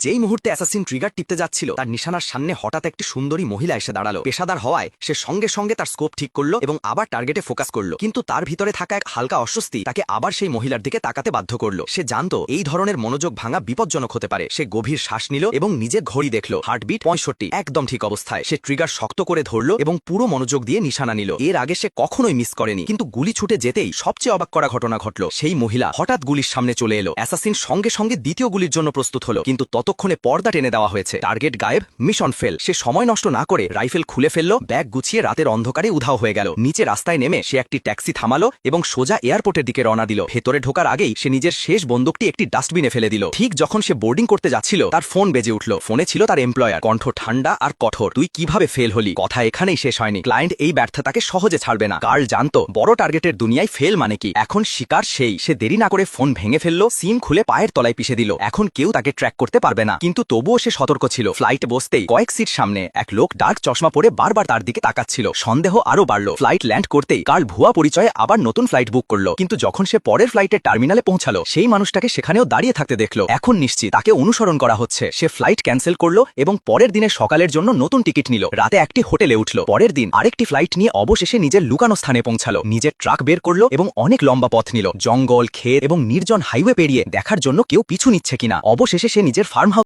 যেই মুহূর্তে assassin trigger টিপতে যাচ্ছিল তার নিশানার সামনে হঠাৎ একটি সুন্দরী মহিলা এসে দাঁড়ালো। পেশাদার হওয়ায় সে সঙ্গে সঙ্গে তার স্কোপ ঠিক করলো এবং আবার টার্গেটে ফোকাস করলো, কিন্তু তার ভিতরে থাকা এক হালকা অস্বস্তি তাকে আবার সেই মহিলার দিকে তাকাতে বাধ্য করলো। সে জানতো এই ধরনের মনোযোগ ভাঙা বিপজ্জনক হতে পারে। সে গভীর শ্বাস নিল এবং নিজের ঘড়ি দেখলো, হার্টবিট 65, একদম ঠিক অবস্থায়। সে ট্রিগার শক্ত করে ধরলো এবং পুরো মনোযোগ দিয়ে নিশানা নিল। এর আগে সে কখনোই মিস করেনি, কিন্তু গুলি ছুটে যেতেই সবচেয়ে অবাক করা ঘটনা ঘটলো। সেই মহিলা হঠাৎ গুলির সামনে চলে এলো। অ্যাসাসিন সঙ্গে সঙ্গে দ্বিতীয় গুলির জন্য প্রস্তুত হলো, কিন্তু ততক্ষণে পর্দা টেনে দেওয়া হয়েছে। টার্গেট গায়েব, মিশন ফেল। সে সময় নষ্ট না করে রাইফেল খুলে ফেললো, ব্যাগ গুছিয়ে রাতের অন্ধকারে উধাও হয়ে গেল। নিচে রাস্তায় নেমে সে একটি ট্যাক্সি থামালো এবং সোজা এয়ারপোর্টের দিকে রওনা দিল। ভেতরে ঢোকার আগেই সে নিজের শেষ বন্দুকটি একটি ডাস্টবিনে ফেলে দিল। ঠিক যখন সে বোর্ডিং করতে যাচ্ছিল তার ফোন বেজে উঠল। ফোনে ছিল তার এমপ্লয়ার, কণ্ঠ ঠান্ডা আর কঠোর। তুই কিভাবে ফেল হলি? কথা এখানেই শেষ হয়নি। ক্লায়েন্ট এই ব্যর্থতাকে সহজে ছাড়বে না। কার্ল জানতো বড় টার্গেটের দুনিয়ায় ফেল মানে কি। এখন শিকার সেই। সে দেরি না করে ফোন ভেঙে ফেললো, সিম খুলে পায়ের তলায় পিষে দিল। এখন কেউ তাকে ট্র্যাক করতে পারবে না, কিন্তু তবুও সে সতর্ক ছিল। ফ্লাইটে বসতেই কয়েক সিট সামনে এক লোক ডার্ক চশমা পরে বারবার তার দিকে তাকাচ্ছিল। সন্দেহ আরো বাড়ল। ফ্লাইট ল্যান্ড করতেই কার্ল ভুয়া পরিচয়ে আবার নতুন ফ্লাইট বুক করলো, কিন্তু যখন সে পরের ফ্লাইটের টার্মিনালে পৌঁছালো সেই মানুষটাকে সেখানেও দাঁড়িয়ে থাকতে দেখলো। এখন নিশ্চিত তাকে অনুসরণ করা হচ্ছে। সে ফ্লাইট ক্যান্সেল করলো এবং পরের দিনের সকালের জন্য নতুন টিকিট নিল। রাতে একটি হোটেলে উঠল। পরের দিন আরেকটি ফ্লাইট নিয়ে অবশেষে নিজের লুকানো স্থানে পৌঁছালো। নিজের ট্রাক বের করলো এবং অনেক লম্বা পথ নিল, জঙ্গল, ক্ষেত এবং নির্জন হাইওয়ে পেরিয়ে, দেখার জন্য কেউ পিছু নিচ্ছে কিনা। অবশেষে সে নিজের ফার্ম